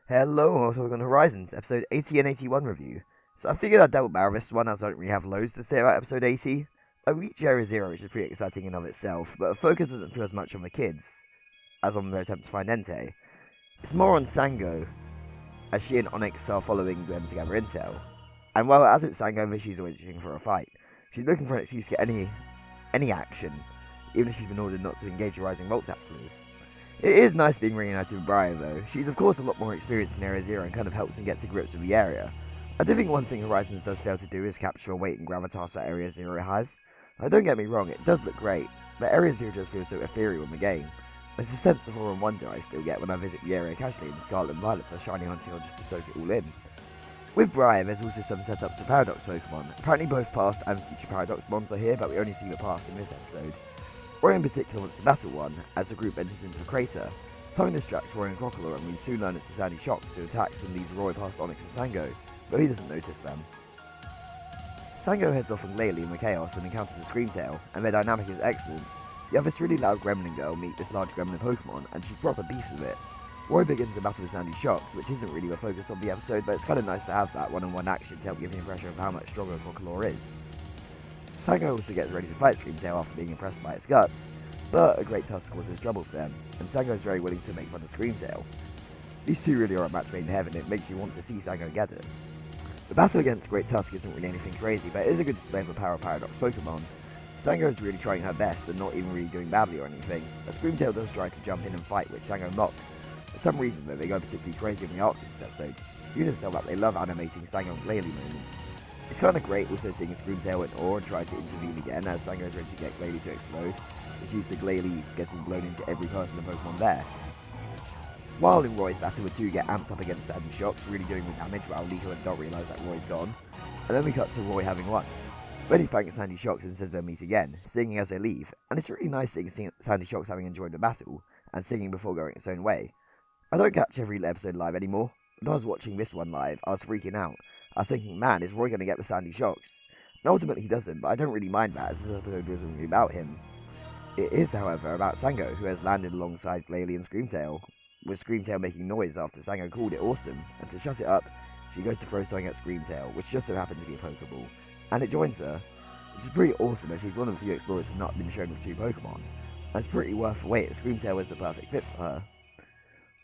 Hello, and welcome on Horizons, episode 80 and 81 review. So I figured I'd double barrel this one as I don't really have loads to say about episode 80. I reached Area Zero, which is pretty exciting in and of itself, but the focus doesn't feel as much on the kids as on their attempt to find Entei. It's more on Sango, as she and Onyx are following them to gather intel. And while as it's Sango, she's always waiting for a fight. She's looking for an excuse to get any action, even if she's been ordered not to engage the Rising Vault Templars. It is nice being reunited with Briar though. She's of course a lot more experienced in Area Zero and kind of helps them get to grips with the area. I do think one thing Horizons does fail to do is capture the weight and gravitas that Area Zero has. Now, don't get me wrong, it does look great, but Area Zero just feels so ethereal in the game. There's a sense of awe and wonder I still get when I visit the area casually in Scarlet and Violet for shiny hunting or just to soak it all in. With Briar, there's also some setups for Paradox Pokemon. Apparently both past and future Paradox Mons are here, but we only see the past in this episode. Roy in particular wants to battle one, as the group enters into the crater. Something distracts Roy and Crocodile, and we soon learn it's the Sandy Shocks who attacks and leads Roy past Onyx and Sango, though he doesn't notice them. Sango heads off on Glalie in the chaos and encounters a Screamtail, and their dynamic is excellent. You have this really loud gremlin girl meet this large gremlin Pokemon, and she's proper beefs with it. Roy begins a battle with Sandy Shocks, which isn't really the focus of the episode, but it's kind of nice to have that one-on-one action to help give the impression of how much stronger Crocodile is. Sango also gets ready to fight Screamtail after being impressed by its guts, but a Great Tusk causes trouble for them, and Sango is very willing to make fun of Screamtail. These two really are a match made in heaven, it makes you want to see Sango get it. The battle against Great Tusk isn't really anything crazy, but it is a good display of the power of Paradox Pokemon. Sango is really trying her best and not even really doing badly or anything, but Screamtail does try to jump in and fight, which Sango mocks. For some reason though, they go particularly crazy in the arc this episode. You can just tell that they love animating Sango and Glalie moments. It's kind of great also seeing Screamtail in awe and try to intervene again as Sango is ready to get Glalie to explode, which is the Glalie getting blown into every person and Pokemon there. While in Roy's battle, the two get amped up against Sandy Shocks, really doing the damage while Liko and Dot realise that Roy's gone, and then we cut to Roy having won. Reddy thanks Sandy Shocks and says they'll meet again, singing as they leave, and it's really nice seeing Sandy Shocks having enjoyed the battle, and singing before going its own way. I don't catch every episode live anymore. When I was watching this one live, I was freaking out. I was thinking, man, is Roy going to get the Sandy Shocks? And ultimately he doesn't, but I don't really mind that as this episode wasn't really about him. It is, however, about Sango, who has landed alongside Glalie and Screamtail, with Screamtail making noise after Sango called it awesome, and to shut it up, she goes to throw something at Screamtail, which just so happened to be a Pokeball, and it joins her, which is pretty awesome as she's one of the few explorers who have not been shown with two Pokemon, and it's pretty worth the wait as Screamtail is a perfect fit for her.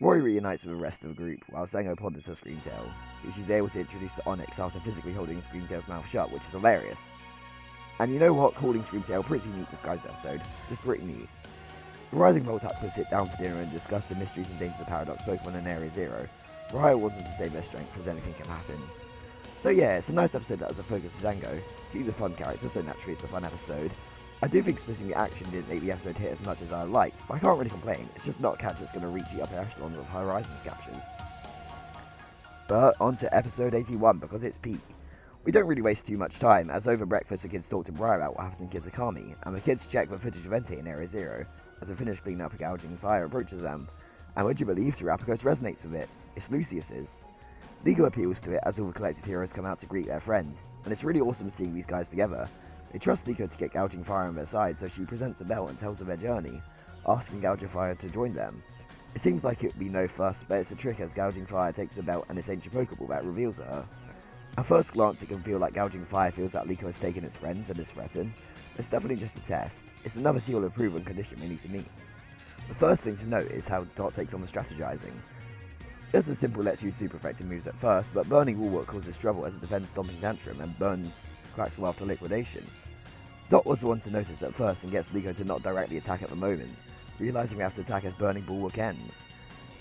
Roy reunites with the rest of the group, while Sango ponders her Screamtail, who she's able to introduce to Onyx after physically holding Screamtail's mouth shut, which is hilarious. And you know what, calling Screamtail pretty neat this guy's episode, just pretty neat. The Rising Voltaxers sit down for dinner and discuss the mysteries and dangers of Paradox Pokemon in Area Zero. Briar wants them to save their strength as anything can happen. So yeah, it's a nice episode that has a focus on Sango. She's a fun character, so naturally it's a fun episode. I do think splitting the action didn't make the episode hit as much as I liked, but I can't really complain, it's just not a catch that's going to reach the upper echelons of Horizons captures. But on to episode 81, because it's peak. We don't really waste too much time, as over breakfast the kids talk to Briar about what happened in Kizakami, and the kids check the footage of Entei in Area Zero, as a finished cleaning up a gouging fire approaches them, and would you believe Serapagos resonates with it? It's Lucius's. Liko appeals to it as all the collected heroes come out to greet their friend, and it's really awesome seeing these guys together. They trust Liko to get Gouging Fire on their side, so she presents a belt and tells of their journey, asking Gouging Fire to join them. It seems like it would be no fuss, but it's a trick as Gouging Fire takes the belt and its ancient Pokeball that reveals her. At first glance it can feel like Gouging Fire feels that Liko has taken its friends and is threatened. It's definitely just a test. It's another seal of proven condition we need to meet. The first thing to note is how Dot takes on the strategizing. Just as simple lets use super effective moves at first, but Burning Bulwark causes trouble as it defends Stomping Tantrum and burns Quaxwell after liquidation. Dot was the one to notice at first and gets Liko to not directly attack at the moment, realising we have to attack as Burning Bulwark ends.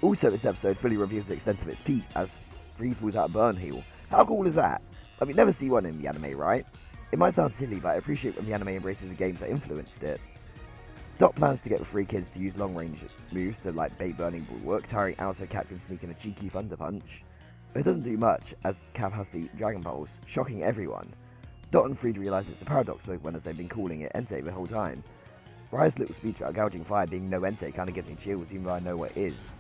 Also this episode fully reveals the extent of its peak as Free pulls out Burn Heal. How cool is that? Like, we never see one in the anime, right? It might sound silly, but I appreciate when the anime embraces the games that influenced it. Dot plans to get the three kids to use long range moves to like bait Burning Bulwark, tiring out so Cap can sneak in a cheeky Thunder Punch. But it doesn't do much, as Cap has the Dragon Pulse, shocking everyone. Dot and Freed realise it's a Paradox Pokemon as they've been calling it Entei the whole time. Briar's little speech about Gouging Fire being no Entei kinda gives me chills even though I know what it is.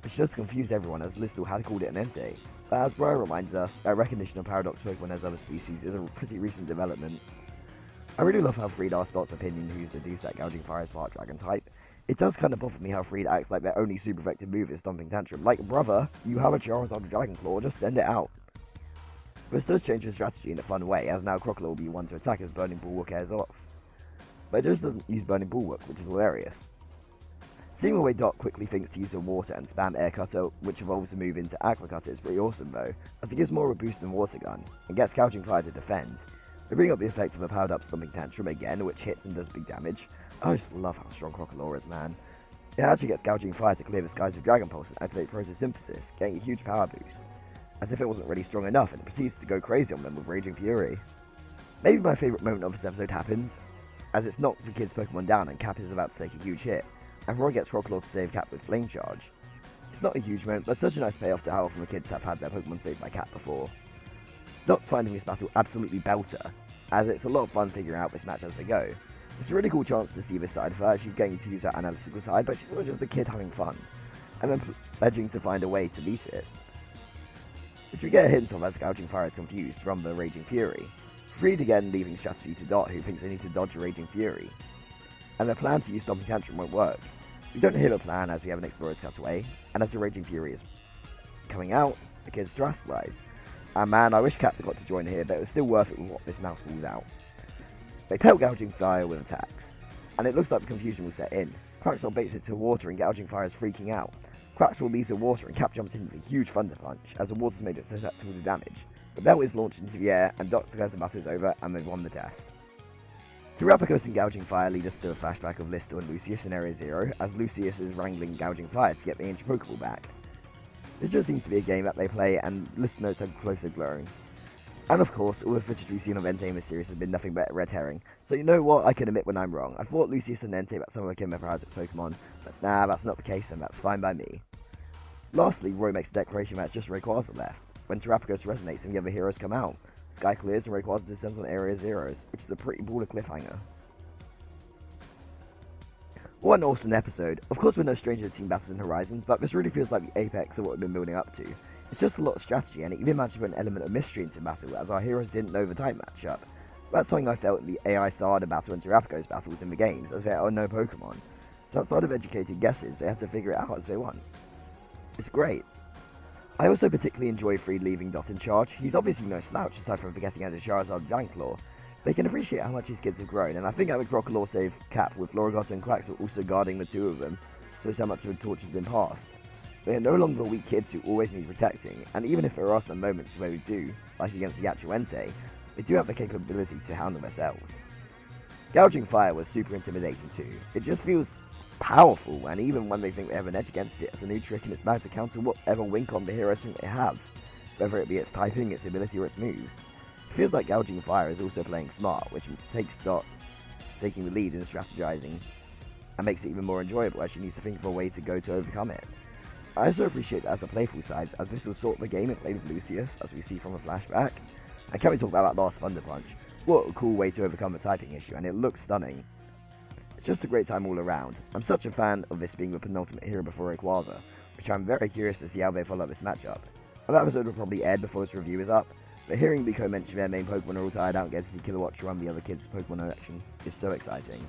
It's just confused everyone as Listle had called it an Entei. But as Briar reminds us, that recognition of Paradox Pokemon as other species is a pretty recent development. I really love how Freed asked Dot's opinion who's the Dusak Gouging Fire as part Dragon type. It does kind of bother me how Freed acts like their only super effective move is Stomping Tantrum. Like, brother, you have a Charizard Dragon Claw, just send it out. This does change the strategy in a fun way, as now Crocodile will be one to attack as Burning Bulwark airs off. But it just doesn't use Burning Bulwark, which is hilarious. Seeing the way Dot quickly thinks to use her water and spam Air Cutter, which evolves a move into Aqua Cutter, is pretty awesome though, as it gives more of a boost than Water Gun, and gets Gouging Fire to defend. They bring up the effect of a powered up Stomping Tantrum again, which hits and does big damage. I just love how strong Crocodile is, man. It actually gets Gouging Fire to clear the skies with Dragon Pulse and activate Photosynthesis, getting a huge power boost. As if it wasn't really strong enough, and it proceeds to go crazy on them with Raging Fury. Maybe my favourite moment of this episode happens, as it's knocked the kid's Pokemon down and Cap is about to take a huge hit, and Roy gets Crocodile to save Cap with Flame Charge. It's not a huge moment, but such a nice payoff to how often the kids have had their Pokemon saved by Cap before. Dot's finding this battle absolutely belter, as it's a lot of fun figuring out this match as they go. It's a really cool chance to see this side of her. She's getting to use her analytical side, but she's not just a kid having fun, and then pledging to find a way to beat it. Which we get a hint of as Gouging Fire is confused from the Raging Fury. Freed again leaving strategy to Dot, who thinks they need to dodge a Raging Fury. And their plan to use Stomping Tantrum won't work. We don't hear the plan as we have an Explorer's Cutaway, and as the Raging Fury is coming out, the kids Terastallize. And man, I wish Captain got to join here, but it was still worth it with what this mouse pulls out. They pelt Gouging Fire with attacks, and it looks like the confusion will set in. Quaxwell baits it to water and Gouging Fire is freaking out. Quaxwell leaves the water and Cap jumps in with a huge Thunder Punch, as the water's made it susceptible to damage. The bell is launched into the air, and Dot declares the battle is over, and they've won the test. Terapagos and Gouging Fire lead us to a flashback of Lister and Lucius in Area 0, as Lucius is wrangling Gouging Fire to get the ancient Pokeball back. This just seems to be a game that they play, and Lister notes how closer glowing. And of course, all the footage we've seen of Entei in this series has been nothing but a red herring, so you know what, I can admit when I'm wrong. I thought Lucius and Entei were some of the Chemoparagic Pokemon, but nah, that's not the case, and that's fine by me. Lastly, Roy makes a declaration that it's just Rayquaza left, when Terapagos resonates and the other heroes come out. Sky clears and Rayquaza descends on Area 0s, which is a pretty baller cliffhanger. What an awesome episode. Of course we're no stranger to team battles in Horizons, but this really feels like the apex of what we've been building up to. It's just a lot of strategy, and it even managed to put an element of mystery into battle, as our heroes didn't know the type matchup. That's something I felt in the AI Sada battle and Terapagos battles in the games, as there are no Pokemon. So outside of educated guesses, they had to figure it out as they want. It's great. I also particularly enjoy Freed leaving Dot in charge. He's obviously no slouch aside from forgetting how to Charizard Giant Claw. They can appreciate how much his kids have grown, and I think having Crocodile save Cap with Floragato and Quaxwell also guarding the two of them shows how much of a torch has been passed. They are no longer the weak kids who always need protecting, and even if there are some moments where we do, like against the actual Entei, they do have the capability to handle themselves. Gouging Fire was super intimidating too. It just feels powerful, and even when they think they have an edge against it, it's a new trick in its bag to counter whatever Wincon the heroes think they have, whether it be its typing, its ability, or its moves. It feels like Gouging Fire is also playing smart, which takes Dot taking the lead in strategizing, and makes it even more enjoyable as she needs to think of a way to go to overcome it. I also appreciate that as a playful side, as this was sort of the game it played with Lucius, as we see from a flashback. And can we talk about that last Thunder Punch? What a cool way to overcome a typing issue, and it looks stunning. It's just a great time all around. I'm such a fan of this being the penultimate hero before Rayquaza, which I'm very curious to see how they follow this matchup. And that episode will probably end before this review is up, but hearing Liko mention their main Pokemon are all tired out and get to see Kilowatt run the other kids' Pokemon in action is so exciting.